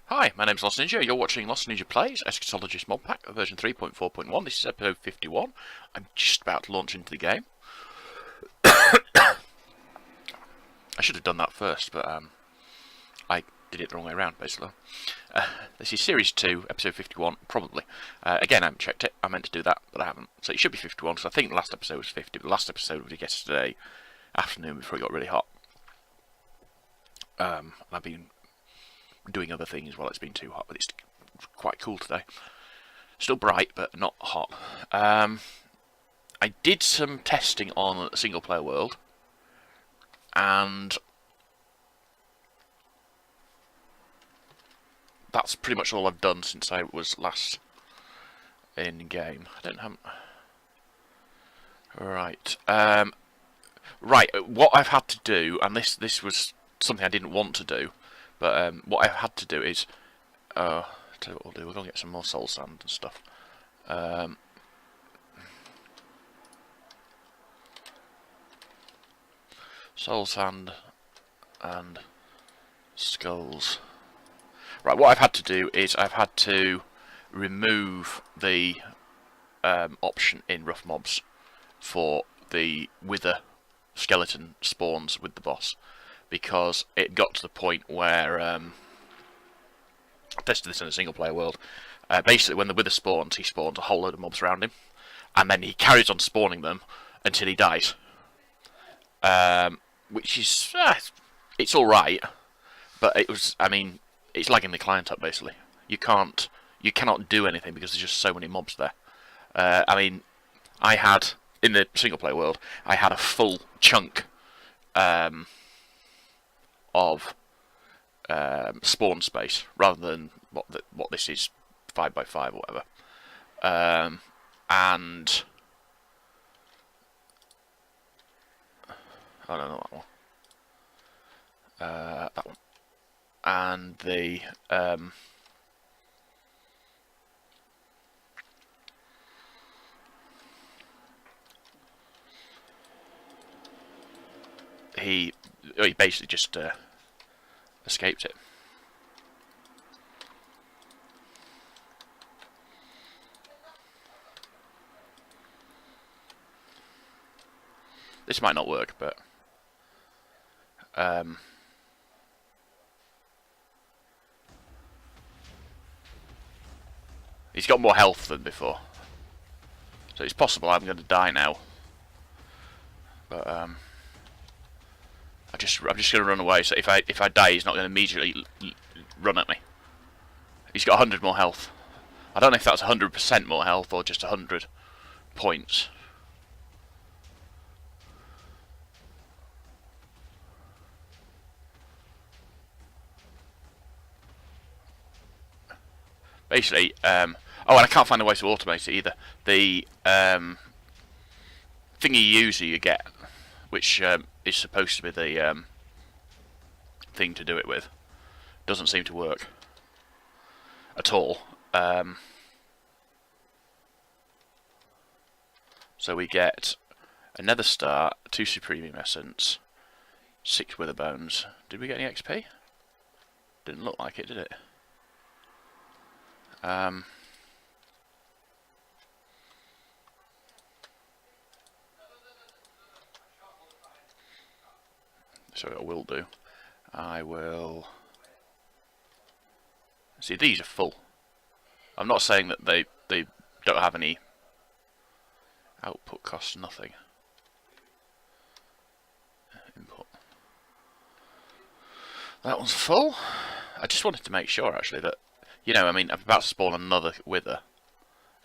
Hi, my name's Lost Ninja. You're watching Lost Ninja Plays Eskatologist Modpack version 3.4.1. This is episode 51. I'm just about to launch into the game. I should have done that first, but I did it the wrong way around, basically. This is Series 2, Episode 51, probably. Again, I haven't checked it. I meant to do that, but I haven't. So it should be 51, because I think the last episode was 50, but the last episode was yesterday afternoon before it got really hot. I've been doing other things while it's been too hot, but it's quite cool today. Still bright, but not hot. I did some testing on a single player world, and that's pretty much all I've done since I was last in game. I don't have. Right. Right. What I've had to do, and this was something I didn't want to do, but what I've had to do is, tell you what we'll do. We're gonna get some more soul sand and stuff. Soul sand and skulls. Right, what I've had to do is I've had to remove the option in rough mobs for the wither skeleton spawns with the boss, because it got to the point where I tested this in a single player world. Basically, when the wither spawns, he spawns a whole load of mobs around him, and then he carries on spawning them until he dies. Which is it's all right, but it was, I mean, it's lagging the client up basically. You cannot do anything because there's just so many mobs there. I mean, I had in the single player world, I had a full chunk of spawn space rather than what this is, 5x5 or whatever, and I don't know that one. That one. And the he basically just escaped it. This might not work, but he's got more health than before, so it's possible I'm going to die now. But I'm just going to run away. So if I die, he's not going to immediately run at me. He's got 100 more health. I don't know if that's 100% more health or just 100 points. Basically, oh, and I can't find a way to automate it either. The thingy user you get, which is supposed to be the thing to do it with, doesn't seem to work at all. So we get a nether star, 2 supremium essence, 6 wither bones. Did we get any XP? Didn't look like it, did it? So I will do. I will. See, these are full. I'm not saying that they don't have any output costs, nothing. Input. That one's full. I just wanted to make sure actually that, you know, I mean, I'm about to spawn another wither.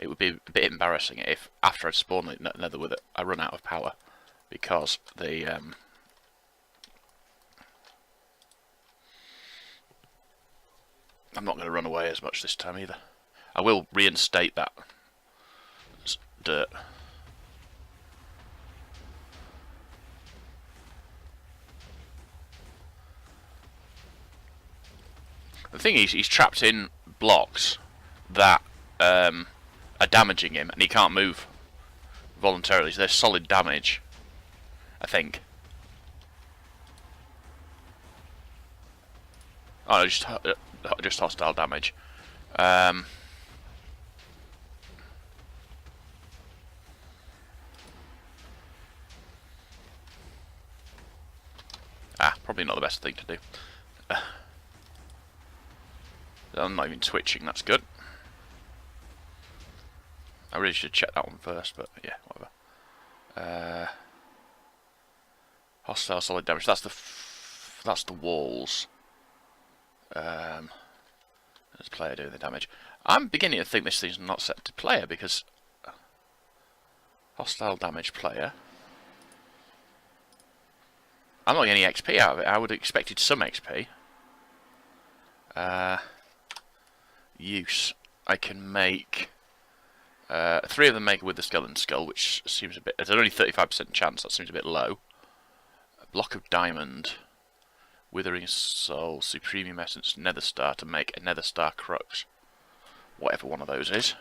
It would be a bit embarrassing if after I spawn another wither I run out of power, because the I'm not going to run away as much this time either. I will reinstate that dirt. The thing is, he's trapped in blocks that are damaging him, and he can't move voluntarily. So there's solid damage, I think. Oh, just just hostile damage. Probably not the best thing to do. I'm not even twitching, that's good. I really should check that one first, but yeah, whatever. Hostile solid damage, that's the walls. There's player doing the damage. I'm beginning to think this thing's not set to player, because hostile damage player. I'm not getting any XP out of it. I would have expected some XP. Use. I can make 3 of them make with the skeleton skull, which seems a bit. There's only 35% chance. That seems a bit low. A block of diamond, withering soul, supremium essence, nether star to make a nether star crux. Whatever one of those is.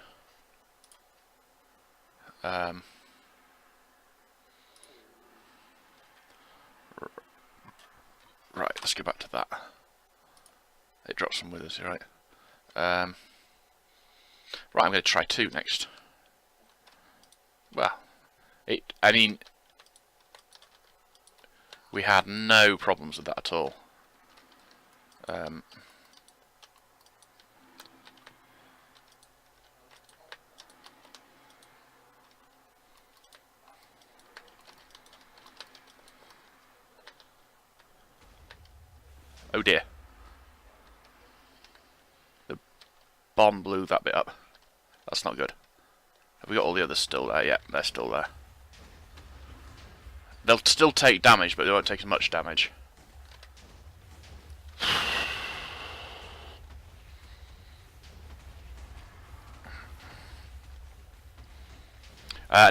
Right, let's go back to that. It drops some withers, right? Right, I'm going to try 2 next. Well, I mean, we had no problems with that at all. Oh dear. The bomb blew that bit up. That's not good. Have we got all the others still there? Yeah, they're still there. They'll still take damage, but they won't take as much damage.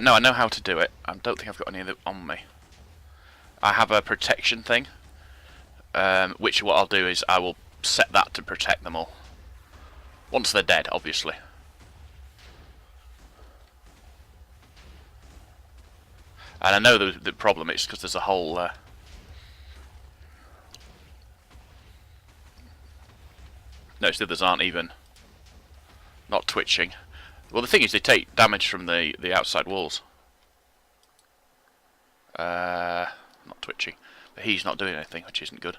No, I know how to do it. I don't think I've got any of it on me. I have a protection thing. Which what I'll do is I will set that to protect them all. Once they're dead, obviously. And I know the problem is because there's a whole... Notice the others aren't even... not twitching. Well, the thing is they take damage from the outside walls. Not twitching. But he's not doing anything, which isn't good.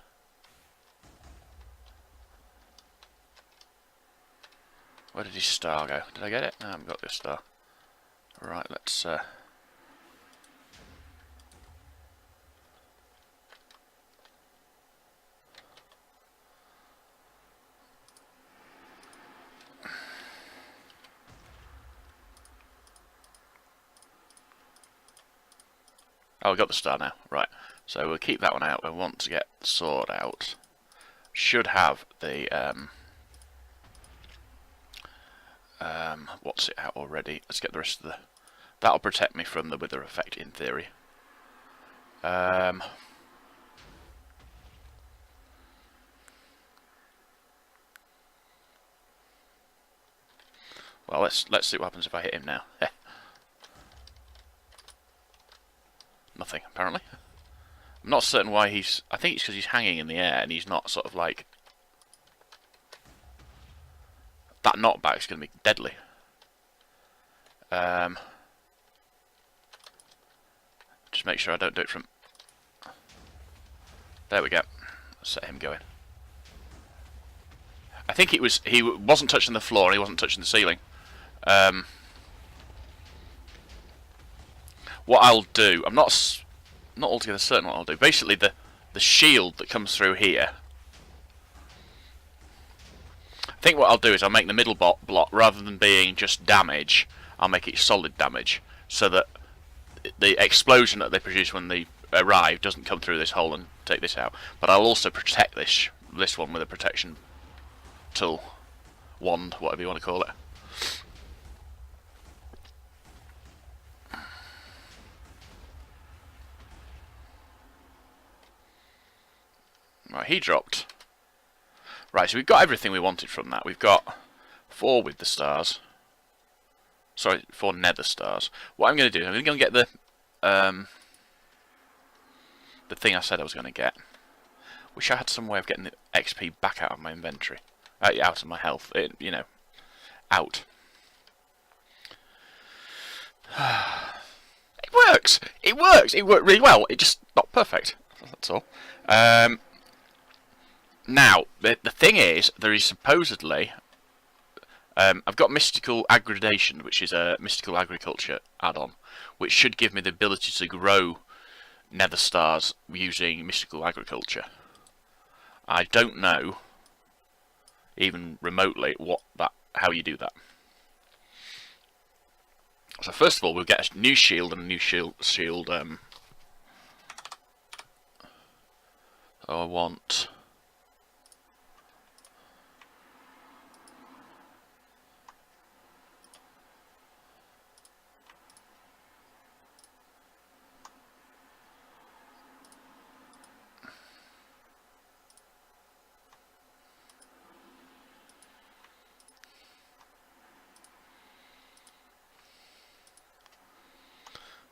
Where did his star go? Did I get it? No, I haven't got this star. Right, let's... Oh, we got the star now. Right. So we'll keep that one out. We want to get the sword out. Should have the what's it out already? Let's get the rest of the. That'll protect me from the wither effect in theory. Well, let's see what happens if I hit him now. Nothing, apparently. I'm not certain why he's... I think it's because he's hanging in the air and he's not sort of like... That knockback's going to be deadly. Just make sure I don't do it from... There we go. Let's set him going. I think it was... He wasn't touching the floor and he wasn't touching the ceiling. What I'll do, I'm not altogether certain what I'll do. Basically, the shield that comes through here. I think what I'll do is I'll make the middle block, rather than being just damage, I'll make it solid damage, so that the explosion that they produce when they arrive doesn't come through this hole and take this out. But I'll also protect this one with a protection tool, wand, whatever you want to call it. Right, he dropped. Right, so we've got everything we wanted from that. We've got 4 with the stars. Sorry, 4 nether stars. What I'm going to do, I'm going to get the thing I said I was going to get. Wish I had some way of getting the XP back out of my inventory. out of my health. You know, out. It works. It works. It worked really well. It's just not perfect. That's all. Now, the thing is, there is supposedly... I've got Mystical Aggradation, which is a Mystical Agriculture add-on, which should give me the ability to grow nether stars using Mystical Agriculture. I don't know, even remotely, how you do that. So first of all, we'll get a new shield and a new shield. So I want...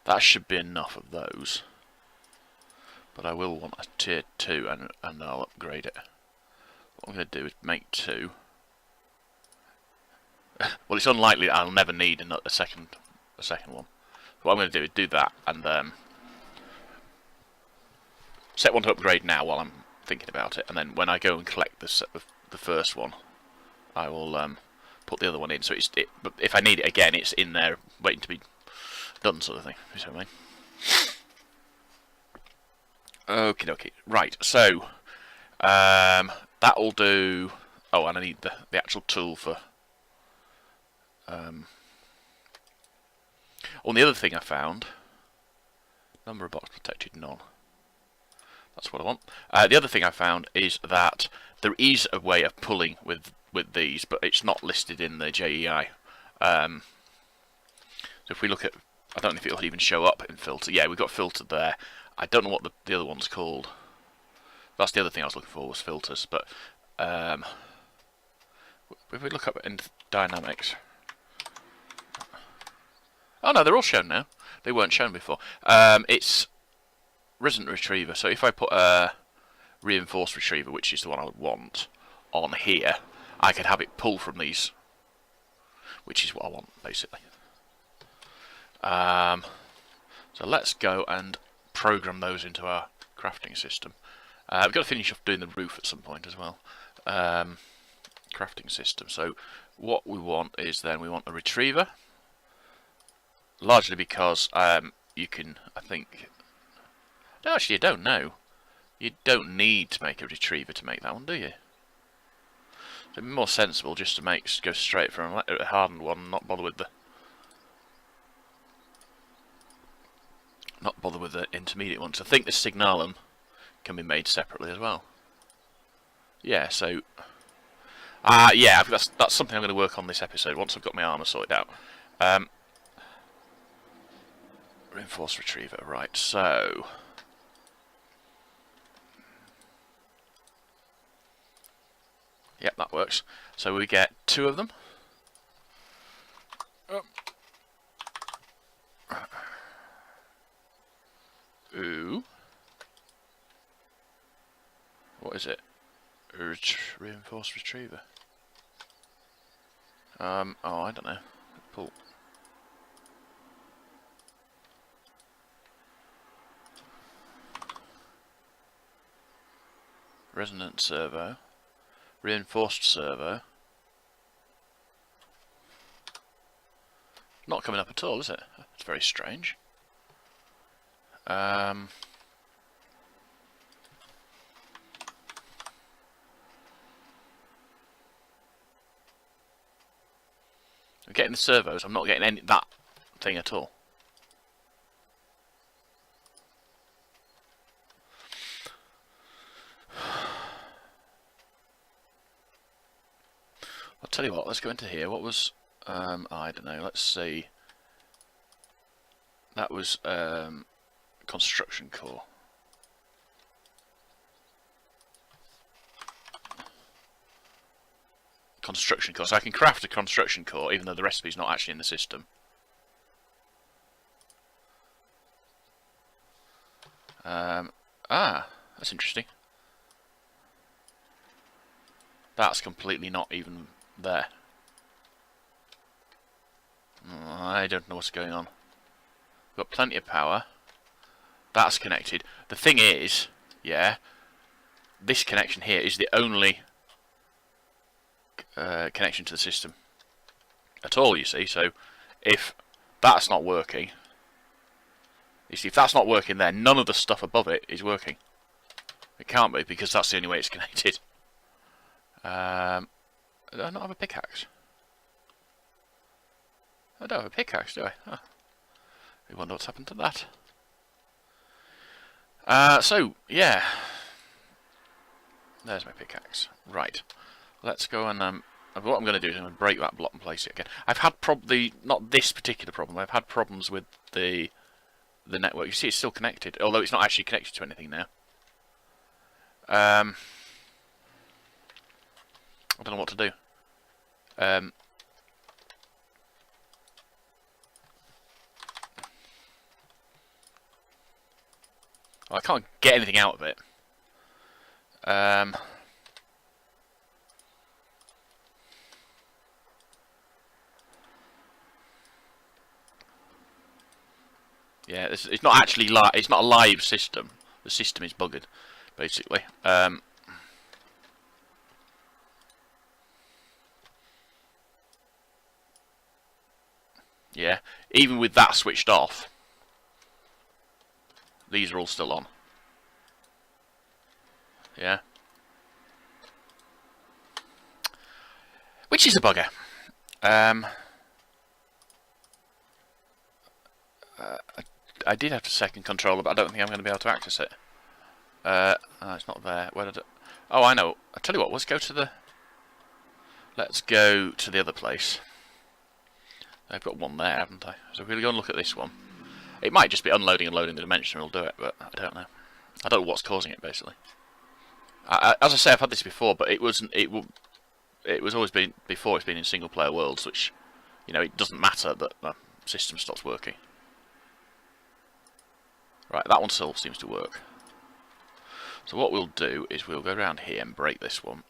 That should be enough of those. But I will want a tier 2 and I'll upgrade it. What I'm going to do is make 2. Well, it's unlikely that I'll never need a second one. What I'm going to do is do that and set one to upgrade now while I'm thinking about it, and then when I go and collect the first one, I will put the other one in. So but if I need it again, it's in there waiting to be done, sort of thing. You see what I mean? Okie dokie. Right. So that'll do. Oh, and I need the actual tool for. Oh, the other thing I found. Number of box protected, none. That's what I want. The other thing I found is that there is a way of pulling with these, but it's not listed in the JEI. So if we look at, I don't know if it'll even show up in filter. Yeah, we've got filtered there. I don't know what the other one's called. That's the other thing I was looking for, was filters. But if we look up in dynamics, oh no, they're all shown now. They weren't shown before. It's resident retriever. So if I put a reinforced retriever, which is the one I would want, on here, I could have it pull from these, which is what I want basically. So let's go and program those into our crafting system. We've got to finish off doing the roof at some point as well. Crafting system. So what we want is then we want a retriever, largely because you can, I think. No, actually, you don't know. You don't need to make a retriever to make that one, do you? So it'd be more sensible just to go straight from a hardened one, and not bother with the intermediate ones. I think the signalum can be made separately as well. Yeah, so yeah, that's something I'm going to work on this episode once I've got my armour sorted out. Reinforced retriever, right? So yep, that works. So we get 2 of them. Ooh. What is it? Reinforced retriever. Oh, I don't know. Pull. Resonant servo. Reinforced servo. Not coming up at all, is it? It's very strange. I'm getting the servos, I'm not getting that thing at all. I'll tell you what, let's go into here. What was, I don't know, let's see. That was construction core. Construction core. So I can craft a construction core even though the recipe's not actually in the system. That's interesting. That's completely not even there. I don't know what's going on. We've got plenty of power. That's connected. The thing is, yeah, this connection here is the only connection to the system at all, you see. So if that's not working, you see, if that's not working there, none of the stuff above it is working. It can't be, because that's the only way it's connected. Do I not have a pickaxe? I don't have a pickaxe, do I? Huh. I wonder what's happened to that. So, yeah. There's my pickaxe. Right. Let's go and... what I'm going to do is I'm going to break that block and place it again. I've had not this particular problem, I've had problems with the network. You see it's still connected, although it's not actually connected to anything now. I don't know what to do. Well, I can't get anything out of it. Yeah, it's not actually it's not a live system. The system is buggered, basically. Yeah, even with that switched off, these are all still on. Yeah. Which is a bugger. I did have to second controller, but I don't think I'm going to be able to access it. Oh, it's not there. Where did it... Oh, I know. I'll tell you what, let's go to the other place. I've got one there, haven't I? So we'll go and look at this one. It might just be unloading and loading the dimension will do it, but I don't know. I don't know what's causing it, basically. As I say, I've had this before, but it was always been before. It's been in single player worlds, which, you know, it doesn't matter that the system stops working. Right, that one still seems to work. So what we'll do is we'll go around here and break this one.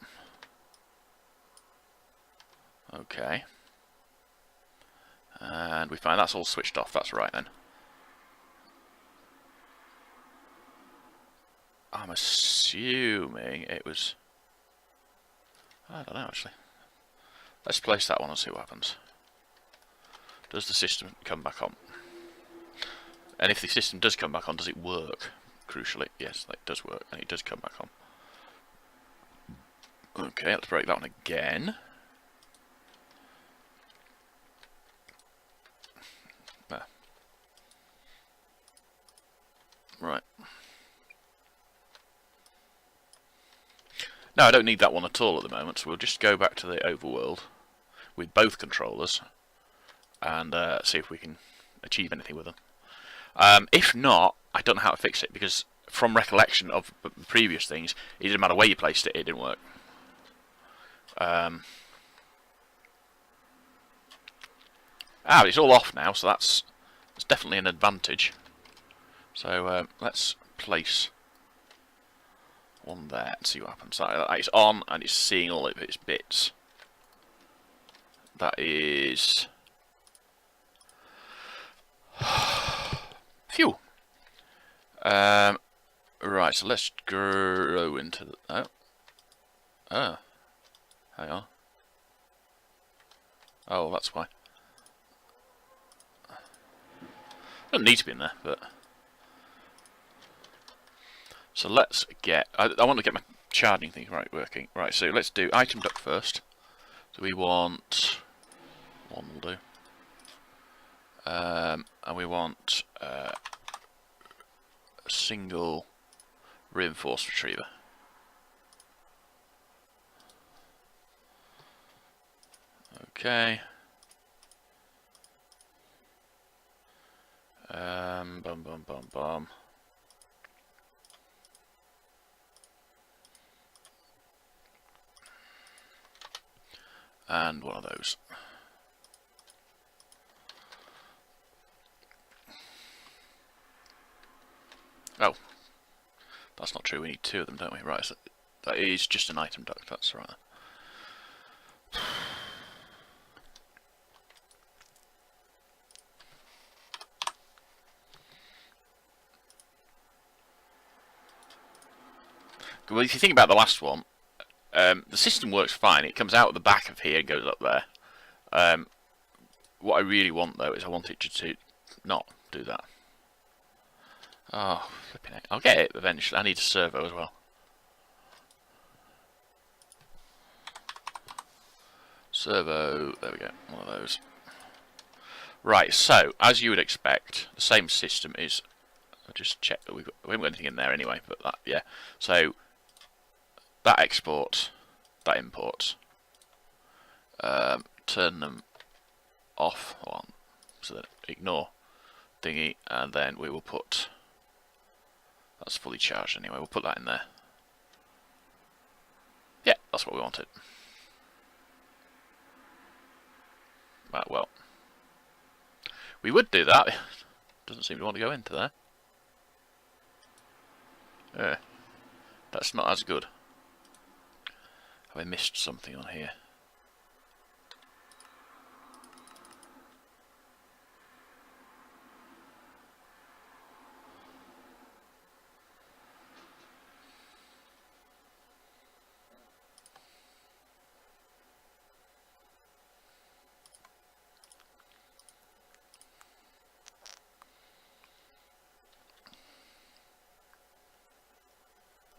Okay. And we find that's all switched off. That's right then. I'm assuming it was... I don't know, actually. Let's place that one and see what happens. Does the system come back on? And if the system does come back on, does it work? Crucially, yes, it does work, and it does come back on. Okay, let's break that one again. There. Right. No, I don't need that one at all at the moment, so we'll just go back to the overworld with both controllers and see if we can achieve anything with them. If not, I don't know how to fix it, because from recollection of previous things, it didn't matter where you placed it, it didn't work. It's all off now, so that's definitely an advantage. So let's place one there and see what happens. It's on and it's seeing all of its bits. That is... Phew! Right, so let's go into the... Oh, hang on. Oh, that's why. Doesn't need to be in there, but... So let's get... I want to get my charging thing working. Right, so let's do item duct first. So we want... One will do. And we want a single reinforced retriever. Okay. Bum bum bum bum. And one of those. Oh, that's not true. We need two of them, don't we? Right, so that is just an item duct. That's right. well, if you think about the last one, the system works fine. It comes out at the back of here and goes up there. What I really want, though, is I want it to not do that. Oh, flipping it. I'll get it eventually. I need a servo as well. Servo, there we go, one of those. Right, so, as you would expect, the same system is... I'll just check that we haven't got anything in there anyway, but that, yeah. So, that exports, that imports. Turn them off, so that ignore thingy, and then we will put... That's fully charged anyway, we'll put that in there. Yeah, that's what we wanted. Right, well, we would do that. Doesn't seem to want to go into there. Yeah, that's not as good. Have I missed something on here?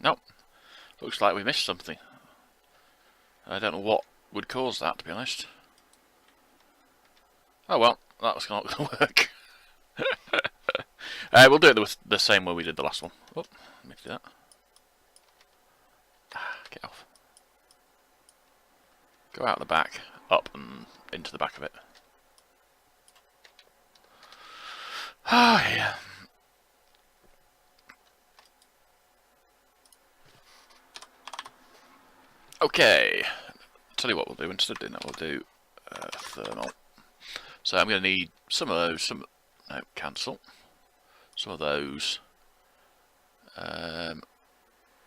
Nope. Looks like we missed something. I don't know what would cause that, to be honest. Oh well, that's not going to work. We'll do it the same way we did the last one. Oh, let me do that. Get off. Go out the back, up and into the back of it. Oh yeah. Okay, tell you what we'll do, instead of doing that we'll do thermal. So I'm going to need some of those, no, cancel, some of those,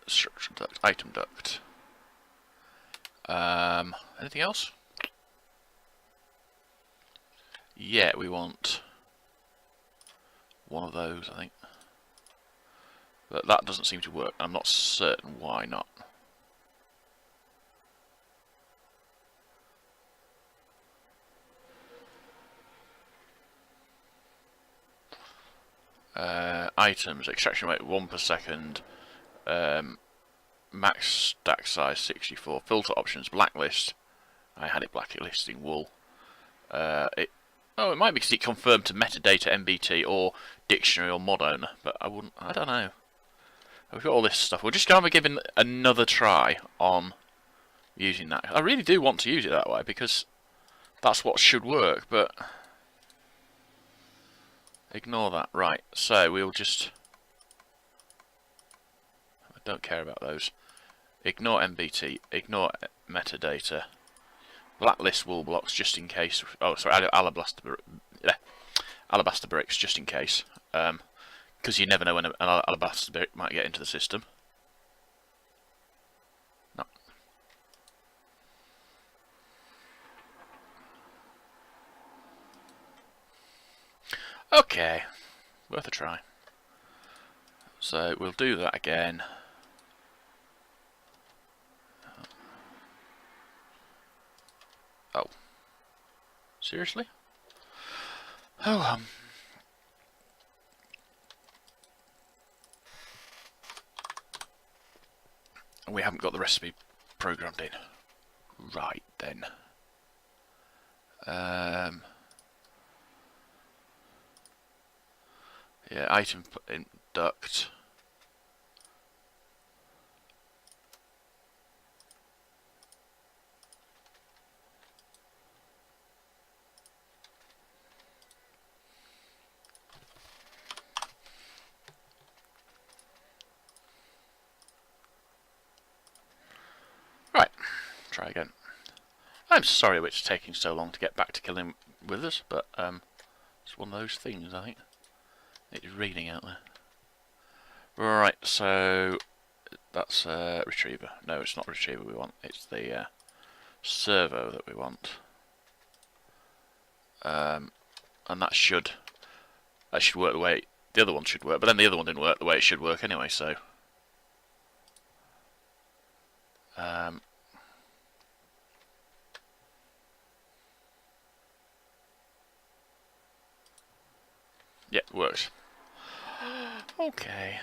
structure duct, item duct, anything else? Yeah, we want one of those, I think, but that doesn't seem to work. I'm not certain why not. Items, extraction rate 1 per second, max stack size 64, filter options, blacklist, I had it blacklisting wool, it might be because it confirmed to metadata MBT or dictionary or mod owner, but I don't know. We've got all this stuff, we're just going to give it another try on using that. I really do want to use it that way because that's what should work, but... Ignore that. Right, so we'll just... I don't care about those. Ignore MBT, ignore metadata. Blacklist wool blocks just in case... Oh, sorry, alabaster bricks just in case. Because you never know when an alabaster brick might get into the system. No. Okay, worth a try. So we'll do that again. Oh, seriously? Oh, we haven't got the recipe programmed in. Right then. Yeah, item in duct. Right, try again. I'm sorry it's taking so long to get back to killing with us, but it's one of those things, I think. It's reading out there. Right, so that's retriever. No, it's not retriever we want. It's the servo that we want. And that should work the way the other one should work. But then the other one didn't work the way it should work anyway. So Yeah, it works. Okay.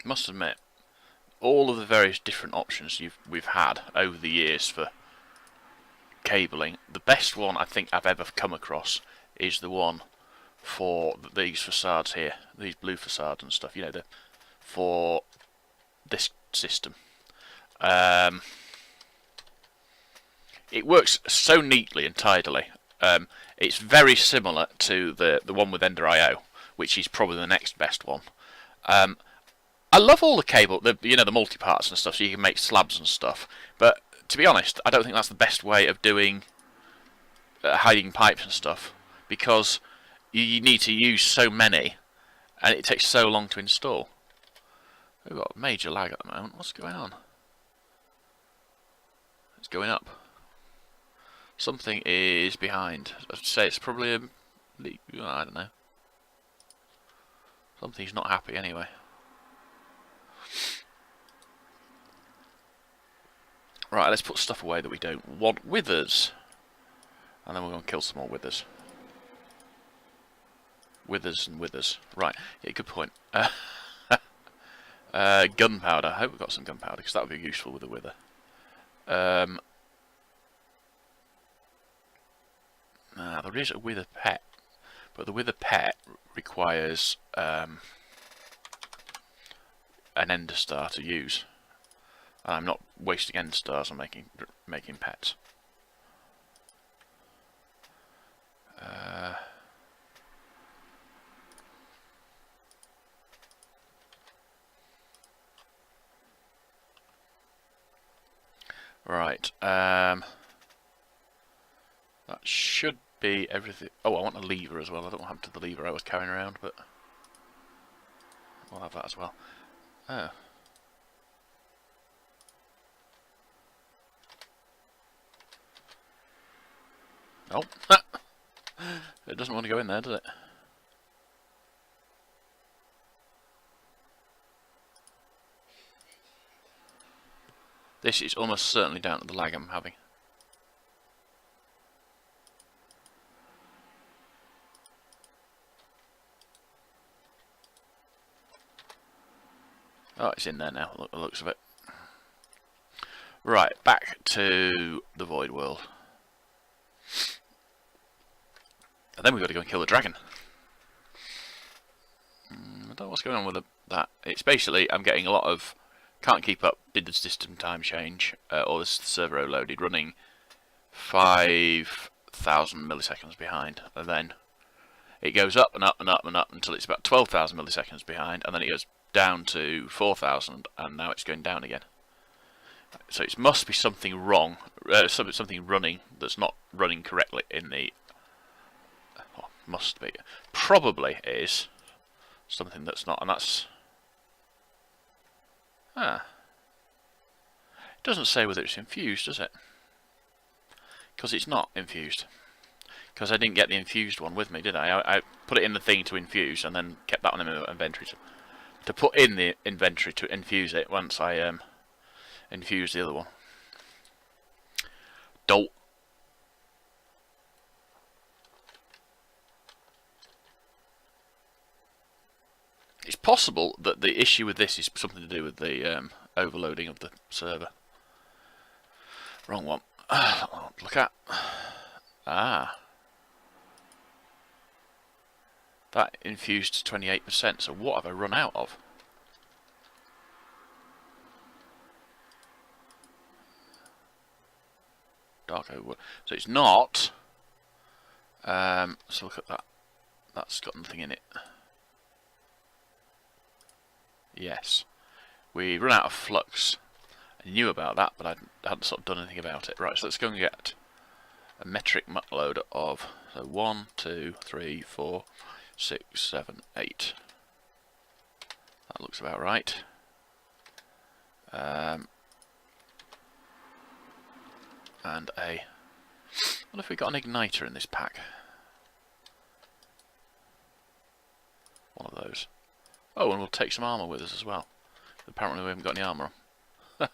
Must admit, all of the various different options we've had over the years for cabling, the best one I think I've ever come across is the one for these facades here, these blue facades and stuff. You know, for this system. It works so neatly and tidily. It's very similar to the one with EnderIO, which is probably the next best one. I love all the cable, the multi-parts and stuff, so you can make slabs and stuff. But to be honest, I don't think that's the best way of doing hiding pipes and stuff, because you need to use so many, and it takes so long to install. We've got major lag at the moment. What's going on? It's going up. Something is behind. I'd say it's probably a leak. I don't know. Something's not happy anyway. Right, let's put stuff away that we don't want with us. And then we're going to kill some more withers. Withers and withers. Right, yeah, good point. Gunpowder. I hope we've got some gunpowder, because that would be useful with a wither. There is a wither pet, but the wither pet requires an ender star to use, and I'm not wasting ender stars on making pets. Right. That should be everything. Oh, I want a lever as well. I don't know what happened to the lever I was carrying around, but we'll have that as well. Oh. Nope. It doesn't want to go in there, does it? This is almost certainly down to the lag I'm having. Oh, it's in there now, the looks of it. Right, back to the Void World. And then we've got to go and kill the dragon. I don't know what's going on with that. It's basically, I'm getting a lot of can't keep up, did the system time change, or the server overloaded, running 5,000 milliseconds behind, and then it goes up and up and up and up until it's about 12,000 milliseconds behind, and then it goes down to 4,000, and now it's going down again. So it must be something wrong, something running that's not running correctly in the... Oh, must be. Probably is something that's not, and that's... Ah. It doesn't say whether it's infused, does it? Because it's not infused. Because I didn't get the infused one with me, did I? I put it in the thing to infuse, and then kept that one in my inventory to put in the inventory to infuse it once I infused the other one. Don't. It's possible that the issue with this is something to do with the overloading of the server. Wrong one. Look at. Ah. That infused to 28%, so what have I run out of? Dark over. So it's not. So look at that. That's got nothing in it. Yes. We run out of flux. I knew about that, but I hadn't sort of done anything about it. Right, so let's go and get a metric load of 1, 2, 3, 4, 6, 7, 8. That looks about right. And I wonder if we got an igniter in this pack. One of those. Oh, and we'll take some armour with us as well. Apparently we haven't got any armour on.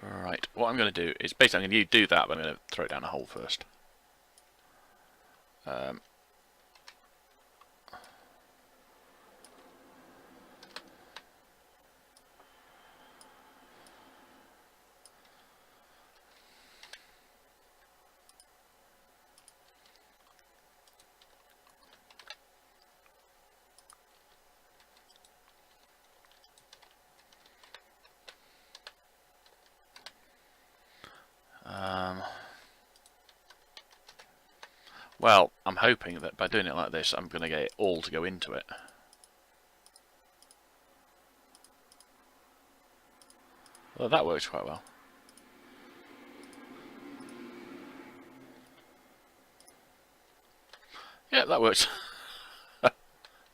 Right, what I'm going to do is basically I'm going to do that, but I'm going to throw it down a hole first. Well, I'm hoping that by doing it like this, I'm going to get it all to go into it. Well, that works quite well. Yeah, that works.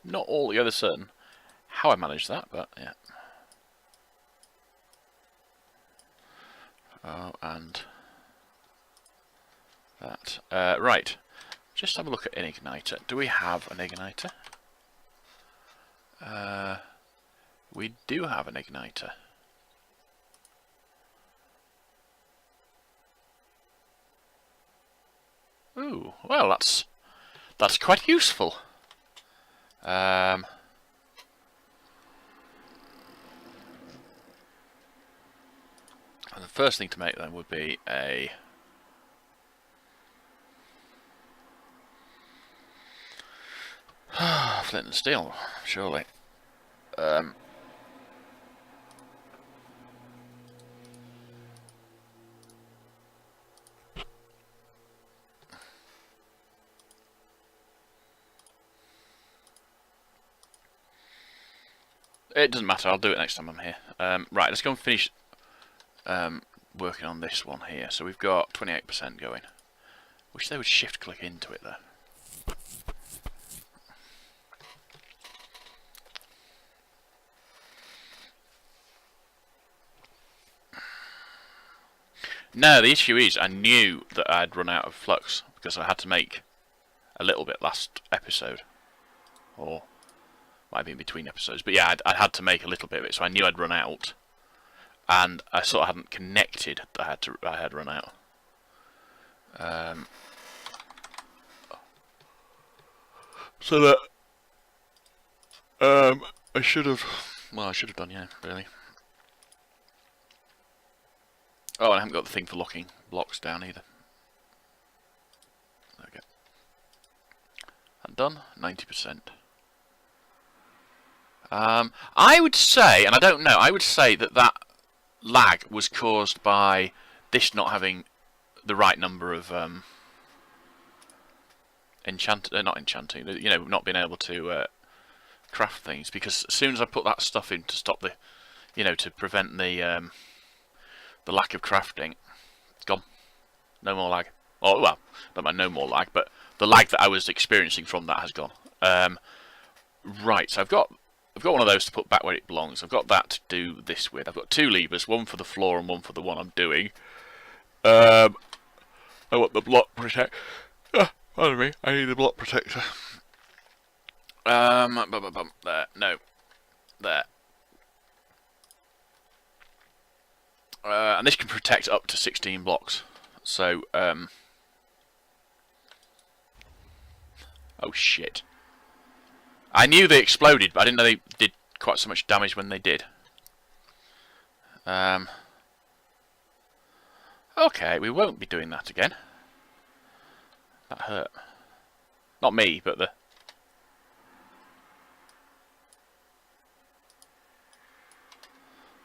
Not altogether certain how I managed that, but yeah. Oh, and that. Right. Just have a look at an igniter. Do we have an igniter? We do have an igniter. Ooh, well, that's quite useful. And the first thing to make then would be a flint and steel, surely. It doesn't matter, I'll do it next time I'm here. Right, let's go and finish working on this one here. So we've got 28% going. Wish they would shift click into it though. No, the issue is I knew that I'd run out of flux because I had to make a little bit last episode, or might be in between episodes. But yeah, I'd had to make a little bit of it, so I knew I'd run out, and I sort of hadn't connected that I had run out. So that I should have. Well, I should have done, yeah, really. Oh, and I haven't got the thing for locking blocks down either. There we go. And done, 90%. I would say, and I don't know, I would say that that lag was caused by this not having the right number of not enchanting, you know, not being able to craft things. Because as soon as I put that stuff in to stop the, you know, to prevent the lack of crafting, it's gone. No more lag. Oh well, not about no more lag, but the lag that I was experiencing from that has gone. Right, so I've got one of those to put back where it belongs. I've got that to do this with. I've got two levers, one for the floor and one for the one I'm doing. I want the block protector. Pardon me, I need the block protector. There, no, there. And this can protect up to 16 blocks. So, oh shit. I knew they exploded, but I didn't know they did quite so much damage when they did. Okay, we won't be doing that again. That hurt. Not me, but the...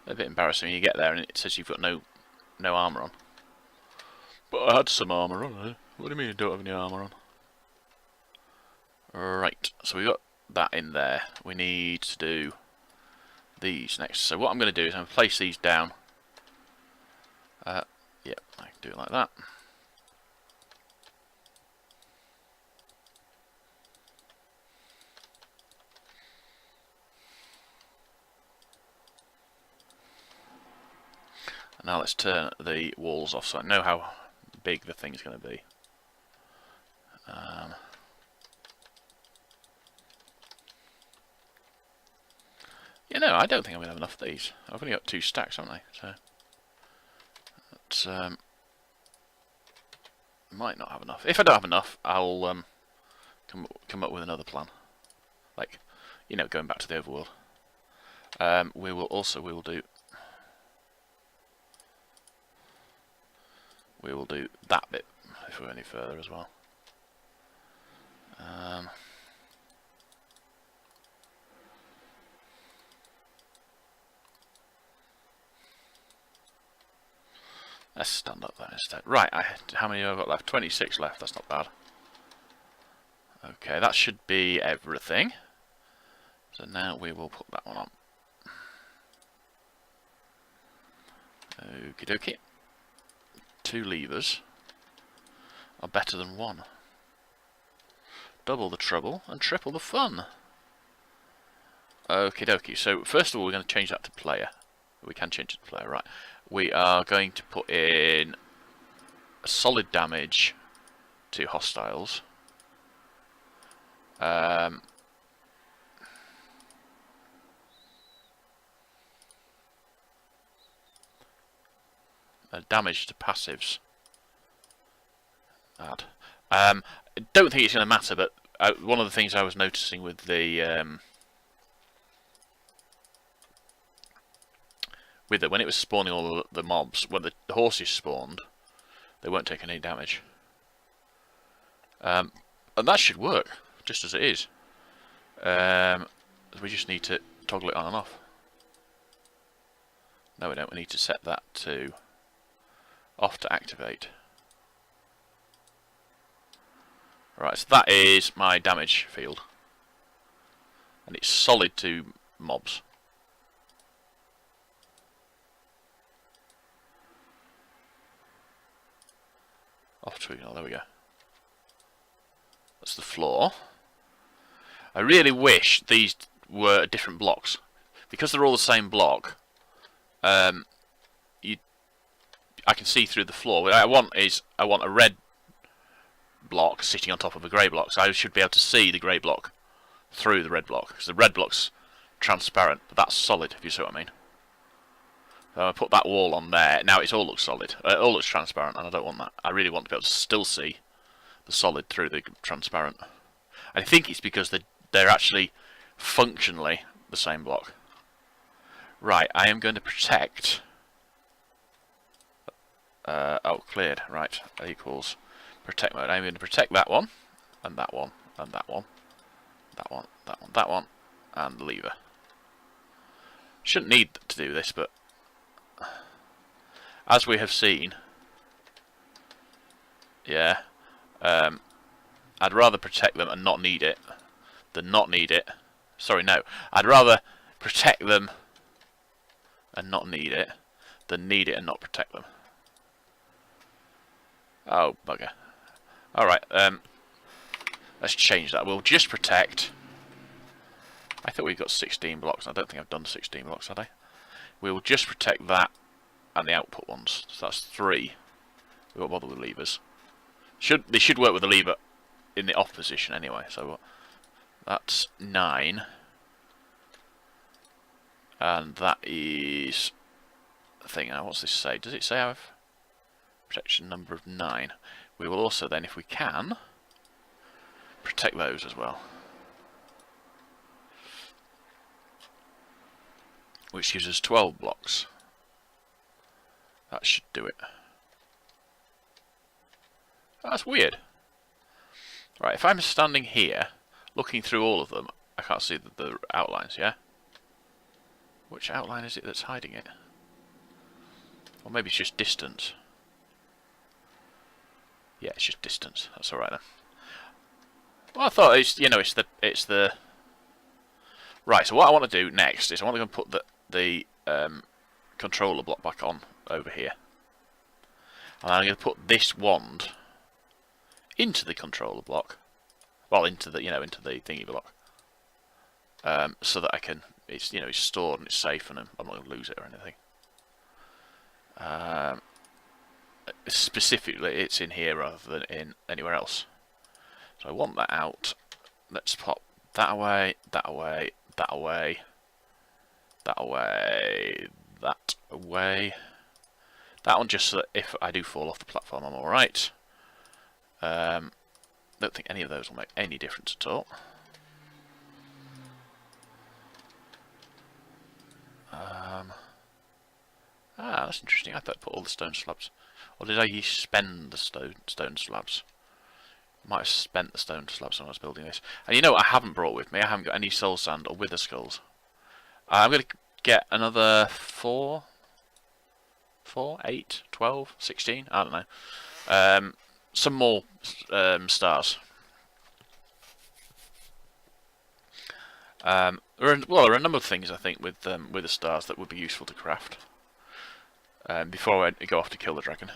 A bit embarrassing when you get there and it says you've got no armour on. But I had some armour on. What do you mean you don't have any armour on? Right, so we've got that in there. We need to do these next. So what I'm going to do is I'm going to place these down. Yep, I can do it like that. And now let's turn the walls off so I know how big the thing's going to be. You know, I don't think I'm going to have enough of these. I've only got 2 stacks, haven't I? So that's, might not have enough. If I don't have enough, I'll come up with another plan. Like, you know, going back to the overworld. We will do that bit if we're any further as well. Let's stand up there instead. Right, how many have I got left? 26 left, that's not bad. Okay, that should be everything. So now we will put that one on. Okie dokie. 2 levers are better than 1. Double the trouble and triple the fun. Okie dokie. So first of all, we're going to change that to player. We can change it to player, right? We are going to put in a solid damage to hostiles. Damage to passives. Add. I don't think it's going to matter, but one of the things I was noticing with the when it was spawning all the mobs, when the horses spawned, they weren't taking any damage. And that should work, just as it is. We just need to toggle it on and off. No, we don't. We need to set that to off to activate. Right, so that is my damage field. And it's solid to mobs. Off to, oh, there we go. That's the floor. I really wish these were different blocks. Because they're all the same block, I can see through the floor. What I want is, I want a red block sitting on top of a grey block. So I should be able to see the grey block through the red block. Because the red block's transparent, but that's solid, if you see what I mean. So I put that wall on there. Now it all looks solid. It all looks transparent, and I don't want that. I really want to be able to still see the solid through the transparent. I think it's because they're actually functionally the same block. Right, I am going to protect... oh, cleared. Right, equals protect mode. I'm going to protect that one, and that one, and that one, that one, that one, that one, and the lever. Shouldn't need to do this, but as we have seen, yeah, I'd rather protect them and not need it than not need it. Sorry, no. I'd rather protect them and not need it than need it and not protect them. Oh, bugger. Alright, let's change that. We'll just protect. I thought we've got 16 blocks. I don't think I've done 16 blocks, had I? We will just protect that and the output ones. So that's 3. We won't bother with levers. They should work with the lever in the off position anyway. So that's 9. And that is the thing. Now, what's this say? Does it say I have protection number of 9? We will also then, if we can, protect those as well. Which gives us 12 blocks. That should do it. That's weird. Right, if I'm standing here, looking through all of them, I can't see the outlines, yeah? Which outline is it that's hiding it? Or maybe it's just distance. Yeah, it's just distance. That's all right then. Well, I thought it's the right. So what I want to do next is I want to go and put the controller block back on over here, and I'm going to put this wand into the controller block. Well, into the thingy block, so that I can. It's stored and it's safe, and I'm not going to lose it or anything. Specifically, it's in here rather than in anywhere else. So I want that out. Let's pop that away, that away, that away, that away, that away. That one just so that if I do fall off the platform, I'm alright. Don't think any of those will make any difference at all. That's interesting. I thought I'd put all the stone slabs. Or did I spend the stone slabs? Might have spent the stone slabs when I was building this. And you know what I haven't brought with me? I haven't got any soul sand or wither skulls. I'm going to get another 4, 8, 12, 16, I don't know. Some more stars. There are a number of things I think with the stars that would be useful to craft. Before I go off to kill the dragon.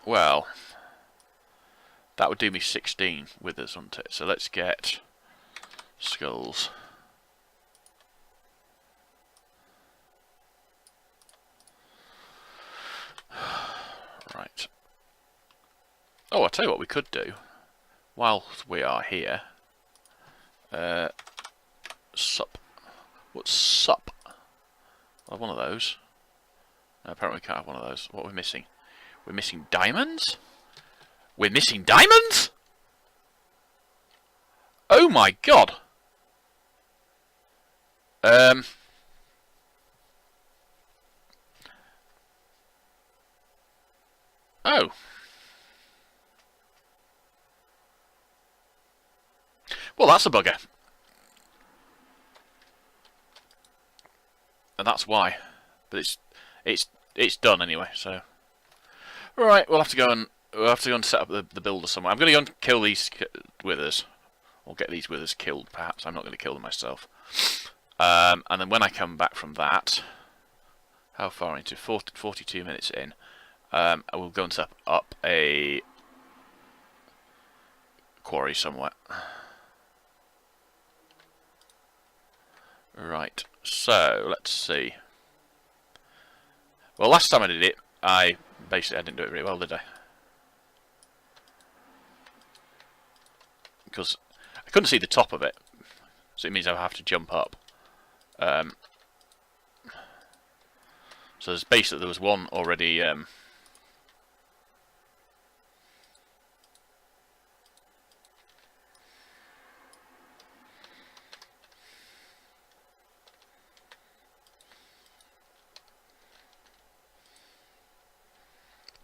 Well, that would do me 16 withers, wouldn't it? So let's get skulls. Right. Oh, I'll tell you what we could do. Whilst we are here. Sup. What's sup? Well, one of those. No, apparently we can't have one of those. What are we missing? We're missing diamonds? We're missing diamonds? Oh my god! Oh. Well, that's a bugger. And that's why. But it's done anyway, so. Right, we'll have to go and set up the builder somewhere. I'm going to go and kill these withers, or get these withers killed. Perhaps I'm not going to kill them myself. And then when I come back from that, how far into 42 minutes in, I will go and set up a quarry somewhere. Right. So let's see. Well, last time I did it, I didn't do it very well, did I? Because I couldn't see the top of it, so it means I have to jump up. So there's basically there was one already.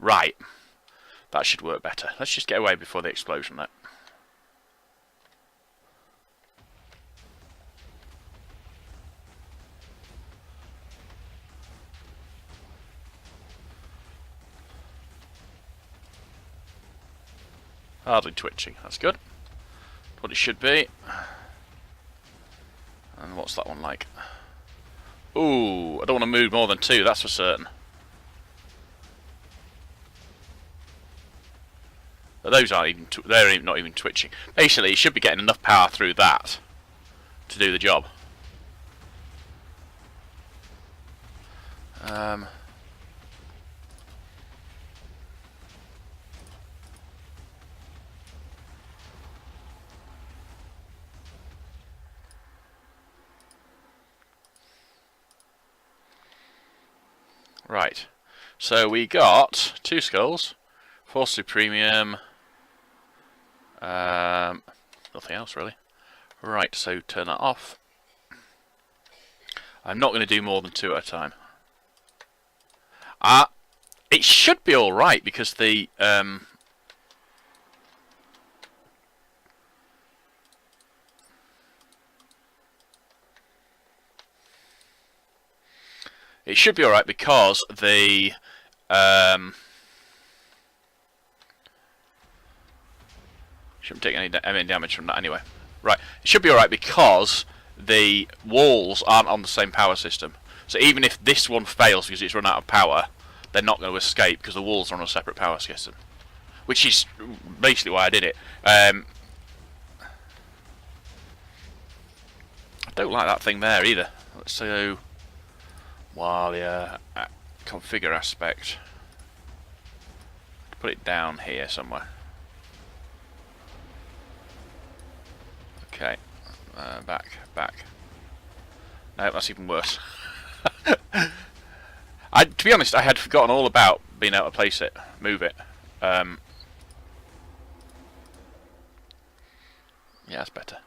Right, that should work better. Let's just get away before the explosion. That. Hardly twitching. That's good. What it should be. And what's that one like? Ooh, I don't want to move more than 2. That's for certain. But those aren't even. They're not even twitching. Basically, you should be getting enough power through that to do the job. Right. So we got 2 skulls, 4 supremium. Nothing else really. Right, so turn that off. I'm not going to do more than 2 at a time. It should be alright because the It should be alright because the shouldn't take any damage from that anyway. Right, it should be alright because the walls aren't on the same power system. So even if this one fails because it's run out of power, they're not going to escape because the walls are on a separate power system. Which is basically why I did it. I don't like that thing there either. Let's go while configure aspect. Put it down here somewhere. Okay, back. No, that's even worse. To be honest, I had forgotten all about being able to place it, move it. Yeah, that's better.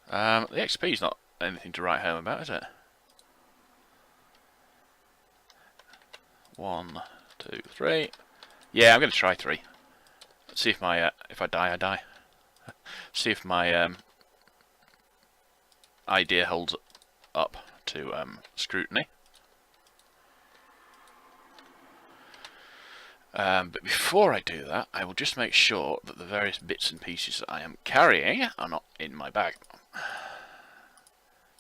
The XP is not anything to write home about, is it? 1, 2, 3. Yeah, I'm going to try 3. Let's see if my if I die, I die. See if my idea holds up to scrutiny. But before I do that, I will just make sure that the various bits and pieces that I am carrying are not in my bag,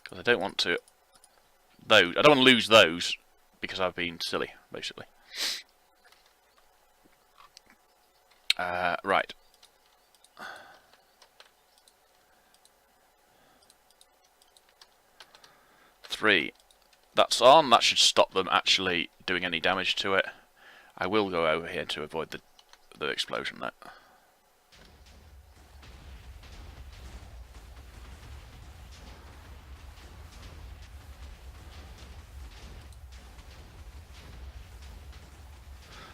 because I don't want to. I don't want to lose those because I've been silly, basically. Right. Three. That's on. That should stop them actually doing any damage to it. I will go over here to avoid the explosion there.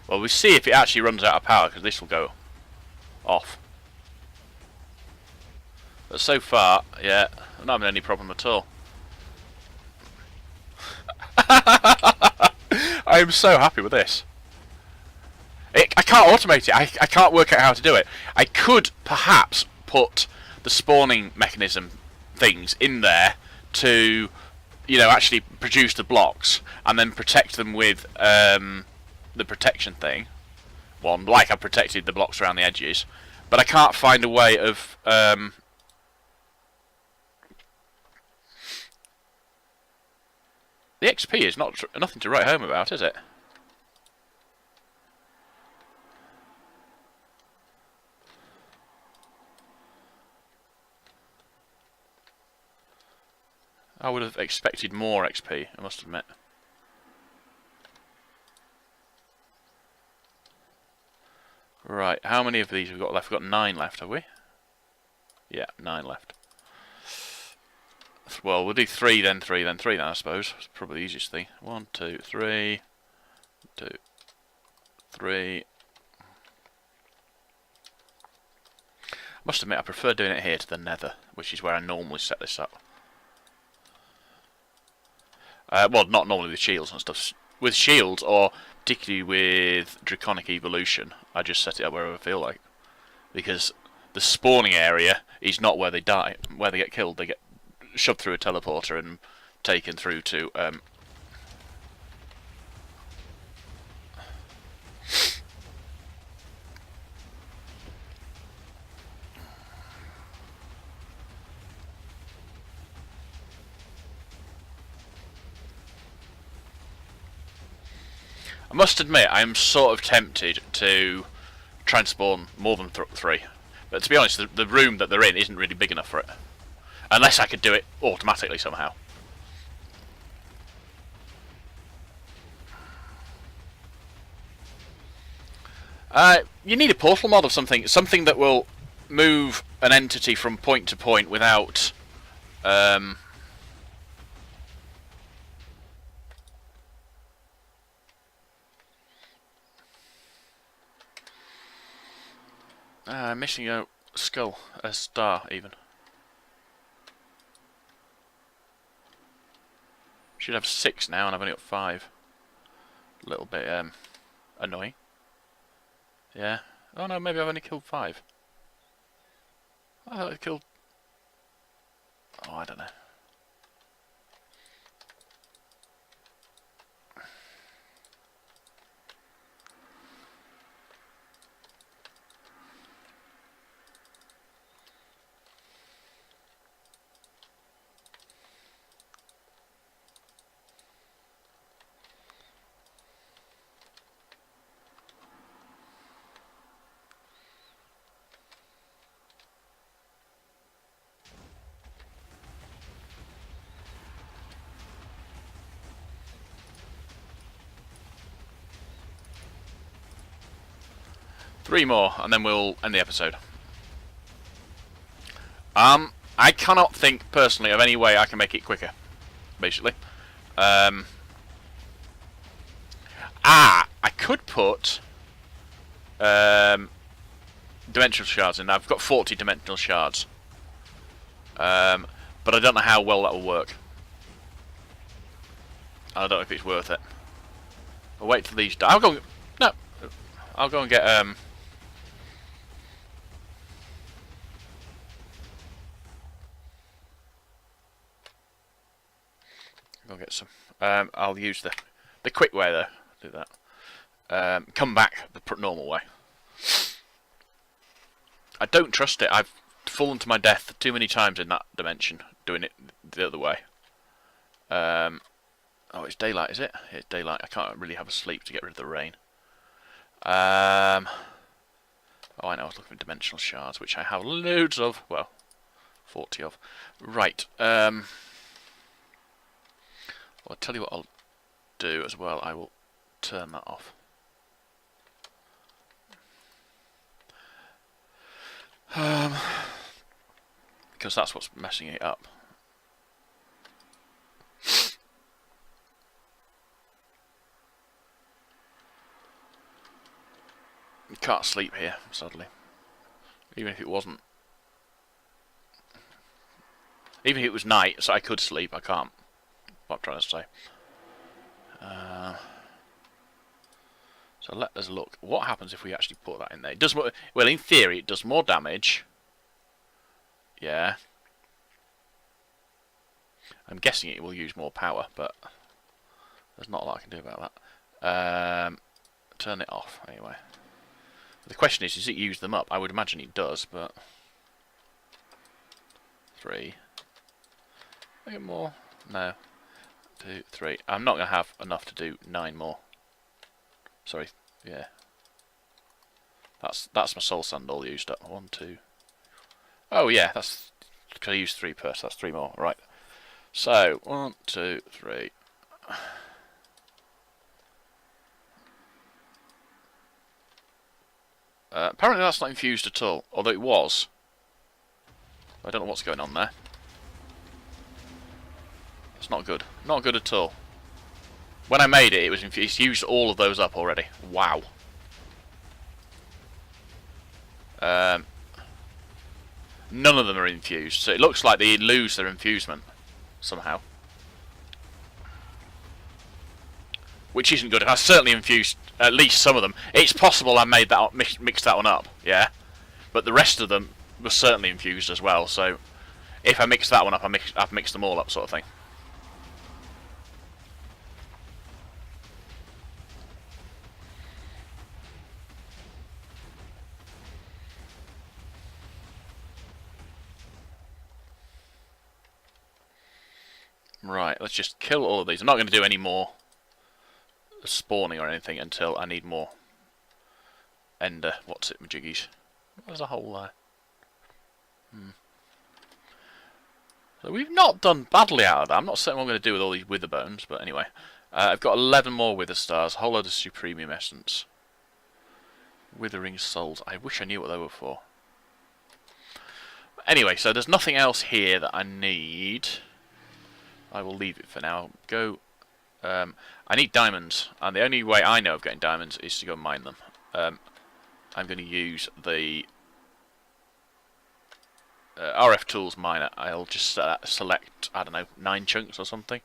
Well, we'll see if it actually runs out of power, because this will go off. But so far, yeah, I'm not having any problem at all. I am so happy with this. I can't automate it. I can't work out how to do it. I could perhaps put the spawning mechanism things in there to, you know, actually produce the blocks and then protect them with the protection thing. One, like I protected the blocks around the edges. But I can't find a way of the XP is nothing to write home about, is it? I would have expected more XP, I must admit. Right, how many of these have we got left? We've got 9 left, have we? Yeah, 9 left. Well, we'll do 3 then 3 then 3 then, I suppose. It's probably the easiest thing. 1, 2, 3. 2, 3. I must admit, I prefer doing it here to the nether, which is where I normally set this up. Well, not normally with shields and stuff. With shields, or particularly with Draconic evolution, I just set it up wherever I feel like. Because the spawning area is not where they die, where they get killed. They get shoved through a teleporter and taken through to I must admit, I am sort of tempted to try and spawn more than 3. But to be honest, the room that they're in isn't really big enough for it. Unless I could do it automatically somehow. You need a portal mod of something. Something that will move an entity from point to point without... missing a skull, a star even. Should have 6 now, and I've only got 5. A little bit annoying. Yeah. Oh no, maybe I've only killed 5. I thought I killed... Oh, I don't know. 3 more, and then we'll end the episode. I cannot think, personally, of any way I can make it quicker, basically. I could put dimensional shards in. I've got 40 dimensional shards. But I don't know how well that will work. I don't know if it's worth it. I'll wait till these die. I'll go and get go get some. I'll use the quick way though. Do that. Come back the normal way. I don't trust it. I've fallen to my death too many times in that dimension, doing it the other way. Oh, it's daylight, is it? It's daylight. I can't really have a sleep to get rid of the rain. Oh, I know. I was looking for dimensional shards, which I have loads of. Well, 40 of. Right. I'll tell you what I'll do as well. I will turn that off. Because that's what's messing it up. You can't sleep here, sadly. Even if it wasn't. Even if it was night, so I could sleep, I can't. What I'm trying to say. So let us look. What happens if we actually put that in there? It does more, well, in theory, it does more damage. Yeah. I'm guessing it will use more power, but there's not a lot I can do about that. Turn it off, anyway. The question is it use them up? I would imagine it does, but... 3. Make it more? No. 2, 3. I'm not going to have enough to do 9 more. Sorry, yeah. That's my soul sand all used up. 1, 2. Oh yeah, that's... Because I used 3 per, so that's 3 more. Right. So, 1, 2, 3. Apparently that's not infused at all, although it was. I don't know what's going on there. It's not good. Not good at all. When I made it, it was infused. It's used all of those up already. Wow. None of them are infused, so it looks like they lose their infusement somehow. Which isn't good. I certainly infused at least some of them. It's possible I made that mixed that one up, yeah. But the rest of them were certainly infused as well. So if I mix that one up, I've mixed them all up, sort of thing. Right, let's just kill all of these. I'm not going to do any more spawning or anything until I need more ender. What's it, majiggies? There's a hole there. So we've not done badly out of that. I'm not certain what I'm going to do with all these wither bones, but anyway. I've got 11 more wither stars, a whole load of supremium essence. Withering souls. I wish I knew what they were for. Anyway, so there's nothing else here that I need. I will leave it for now. Go. I need diamonds, and the only way I know of getting diamonds is to go mine them. I'm going to use the RF Tools miner. I'll just select, I don't know, 9 chunks or something.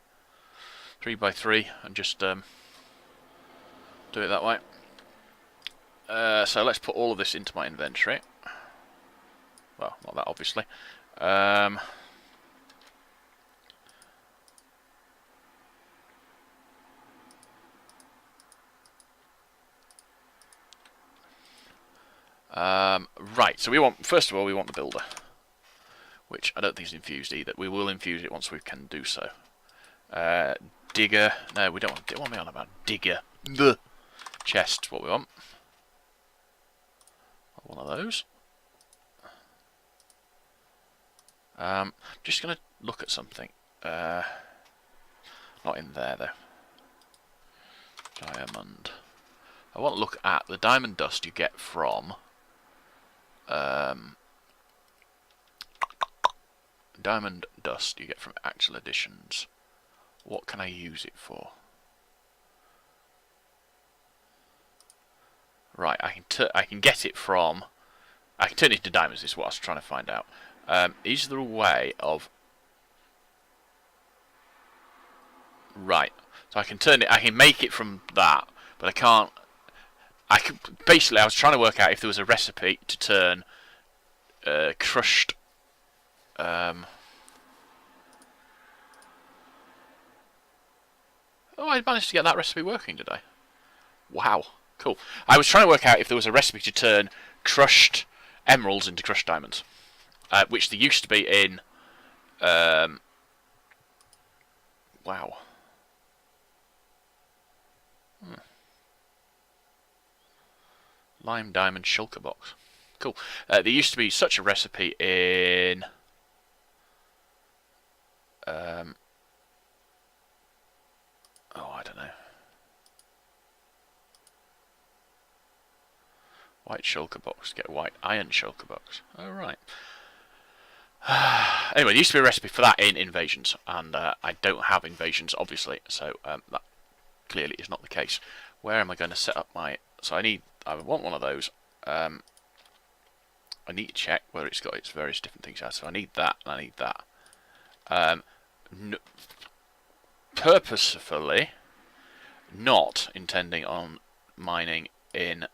3 by 3, and just do it that way. So let's put all of this into my inventory. Well, not that obviously. Right, so we want, first of all, we want the builder, which I don't think is infused either. We will infuse it once we can do so. Digger, no, we don't want me on about digger. The chest, what we want. One of those. Just going to look at something. Not in there though. Diamond. I want to look at the diamond dust you get from diamond dust you get from actual editions. What can I use it for? Right, I can get it from. I can turn it into diamonds. Is what I was trying to find out. Is there a way of? Right, so I can turn it. I can make it from that, but I can't. I can basically. I was trying to work out if there was a recipe to turn crushed. Oh, I managed to get that recipe working, did I? Wow, cool. I was trying to work out if there was a recipe to turn crushed emeralds into crushed diamonds, which there used to be in. Wow. Lime diamond shulker box. Cool. There used to be such a recipe in. Oh, I don't know. White shulker box. Get a white iron shulker box. Oh, right. Anyway, there used to be a recipe for that in Invasions, and I don't have Invasions, obviously, so that clearly is not the case. Where am I going to set up my... So I want one of those. I need to check whether it's got its various different things out. So I need that, and I need that. Purposefully not intending on mining in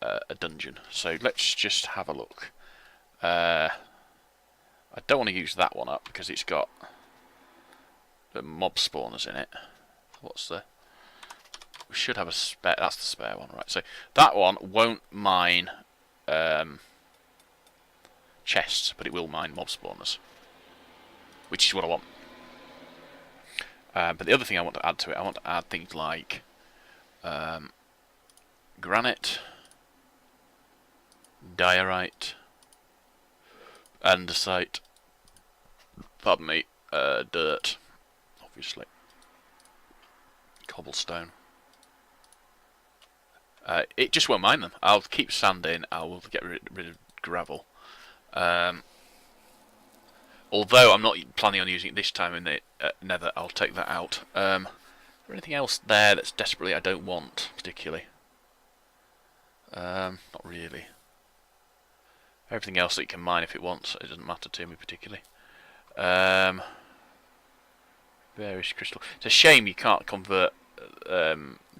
a dungeon. So let's just have a look. I don't want to use that one up because it's got the mob spawners in it. What's the... We should have a spare... That's the spare one, right. So that one won't mine chests, but it will mine mob spawners, which is what I want. But the other thing I want to add to it, I want to add things like granite, diorite, andesite, pardon me, dirt, obviously, cobblestone. It just won't mine them. I'll keep sand in, I will get rid of gravel. Although I'm not planning on using it this time in the nether, I'll take that out. Is there anything else there that's desperately I don't want, particularly? Not really. Everything else that it can mine if it wants, it doesn't matter to me particularly. Various crystal. It's a shame you can't convert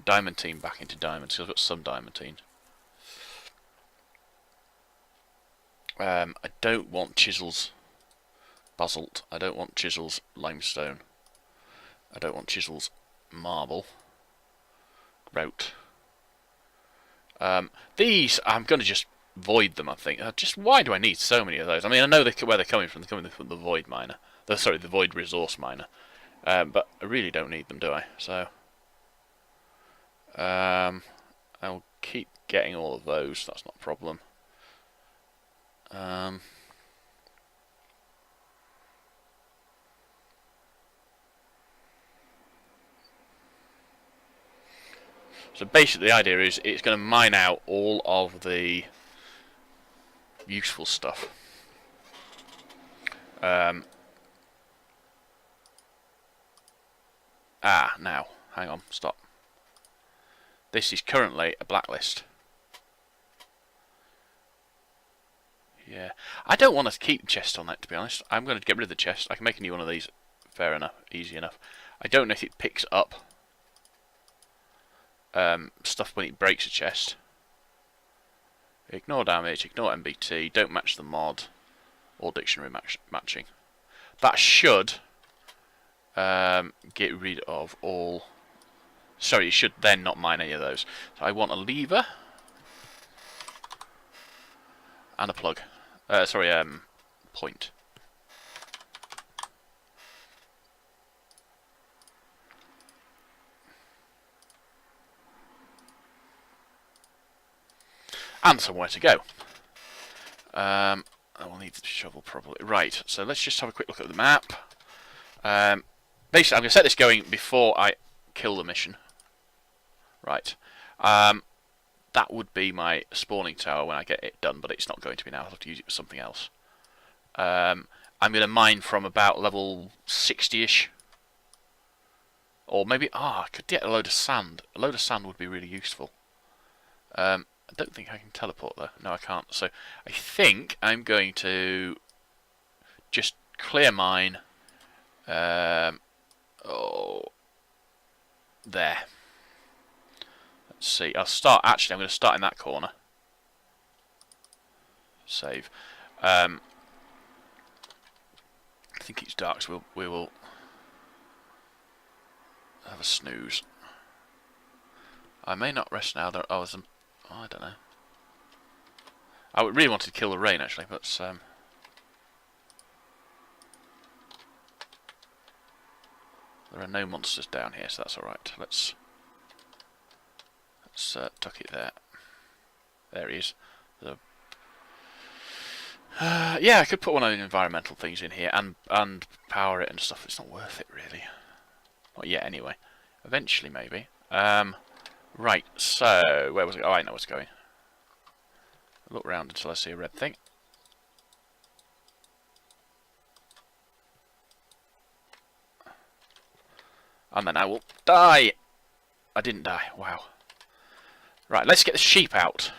diamantine back into diamonds, because I've got some diamantine. I don't want chisels basalt. I don't want chisels limestone. I don't want chisels marble. Grout. These, I'm going to just void them, I think. Just why do I need so many of those? I mean, I know where they're coming from. They're coming from the void miner. Sorry, the void resource miner. But I really don't need them, do I? So, I'll keep getting all of those. That's not a problem. So basically the idea is it's going to mine out all of the useful stuff. Now, hang on, stop. This is currently a blacklist. Yeah, I don't want to keep the chest on that, to be honest. I'm going to get rid of the chest. I can make a new one of these. Fair enough, easy enough. I don't know if it picks up stuff when it breaks a chest. Ignore damage, ignore MBT, don't match the mod, or dictionary matching. That should get rid of all... Sorry, it should then not mine any of those. So I want a lever and a plug. Point. And somewhere to go. I will need the shovel probably. Right, so let's just have a quick look at the map. Basically, I'm going to set this going before I kill the mission. Right. That would be my spawning tower when I get it done, but it's not going to be now. I'll have to use it for something else. I'm going to mine from about level 60-ish. Or maybe, I could get a load of sand. A load of sand would be really useful. I don't think I can teleport though. No, I can't. So I think I'm going to just clear mine. There. Let's see. Actually, I'm going to start in that corner. Save. I think it's dark, so we will have a snooze. I may not rest now. I don't know. I really wanted to kill the rain actually, but there are no monsters down here, so that's all right. Let's tuck it there. There he is. Yeah, I could put one of the environmental things in here and power it and stuff. It's not worth it really. Not yet, anyway. Eventually, maybe. Right. So where was it? Oh, I know what's going. Look round until I see a red thing. And then I will die. I didn't die. Wow. Right, let's get the sheep out.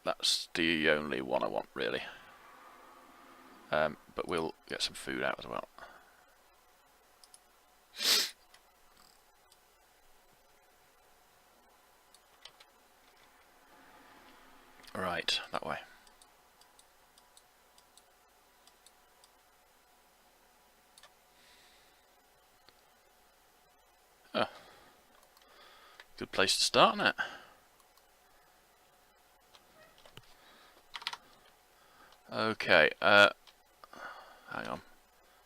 That's the only one I want, really. But we'll get some food out as well. Right, that way. Oh. Good place to start, isn't it? Okay, hang on.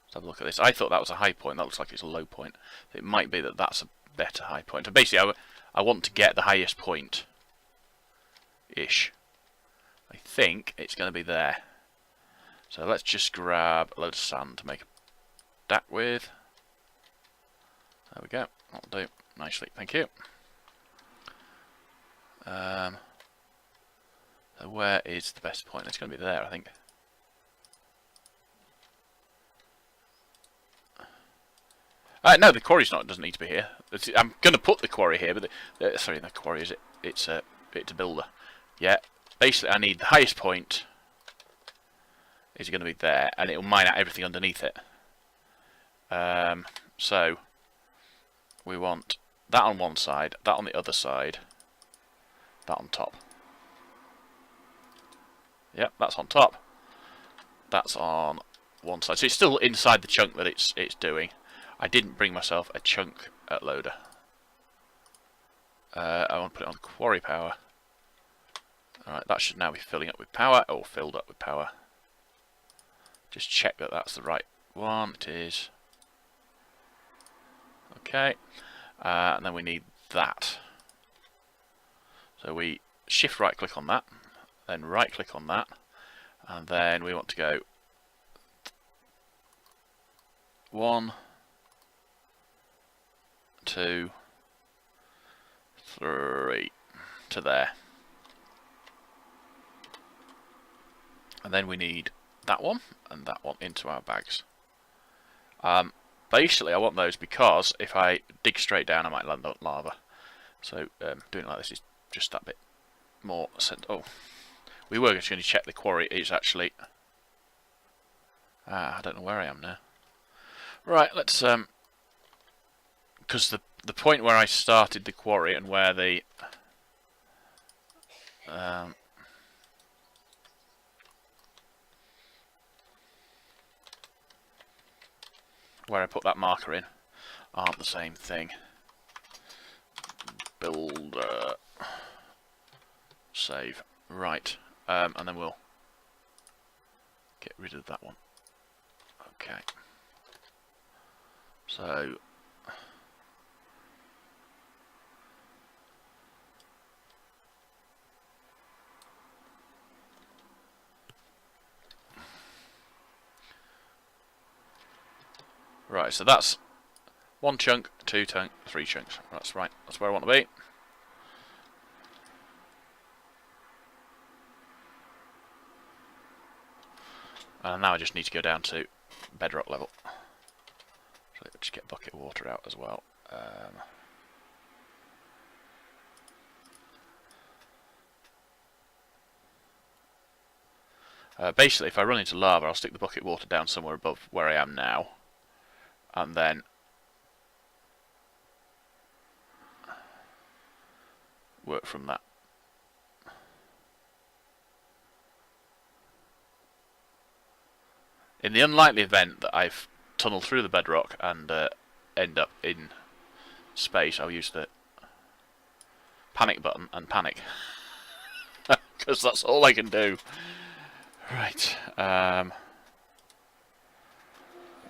Let's have a look at this. I thought that was a high point. That looks like it's a low point. It might be that that's a better high point. So basically, I want to get the highest point-ish. I think it's going to be there. So let's just grab a load of sand to make a stack with. There we go. That'll do nicely. Thank you. So where is the best point? It's going to be there, I think. No, the quarry's not. It doesn't need to be here. I'm going to put the quarry here, but sorry, the quarry is it? It's a builder. Yeah. Basically, I need the highest point. Is going to be there, and it will mine out everything underneath it. So we want that on one side, that on the other side, that on top. Yep, that's on top. That's on one side. So it's still inside the chunk that it's doing. I didn't bring myself a chunk loader. I want to put it on quarry power. Alright, that should now be filling up with power, or filled up with power. Just check that that's the right one. It is. Okay. And then we need that. So we shift right click on that, then right click on that, and then we want to go 1, 2, 3 to there. And then we need that one and that one into our bags. Basically I want those because if I dig straight down I might land on lava. So doing it like this is just that bit more sense. Oh, we were just going to check the quarry. It's actually I don't know where I am now. Right, let's because the point where I started the quarry and where the where I put that marker in aren't the same thing. Builder. Save. Right. And then we'll get rid of that one. Okay. So right, so that's 1 chunk, 2 chunk, 3 chunks. That's right. That's where I want to be. And now I just need to go down to bedrock level. So let's just get a bucket of water out as well. Basically, if I run into lava, I'll stick the bucket of water down somewhere above where I am now, and then work from that. In the unlikely event that I've tunneled through the bedrock and end up in space, I'll use the panic button and panic. Because that's all I can do. Right.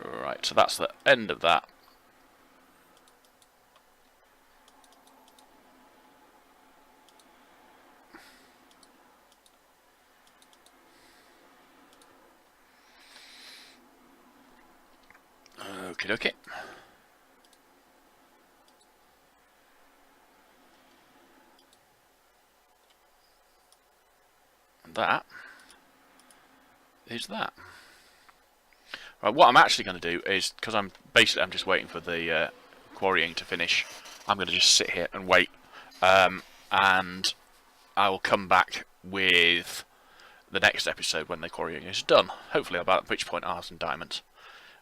Right, so that's the end of that. Okie dokie. And that is that. Right, what I'm actually going to do is, because I'm just waiting for the quarrying to finish, I'm going to just sit here and wait, and I will come back with the next episode when the quarrying is done. Hopefully about which point I'll have some diamonds.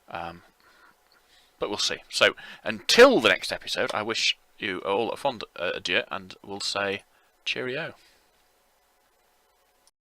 But we'll see. So, until the next episode, I wish you all a fond adieu, and we'll say cheerio.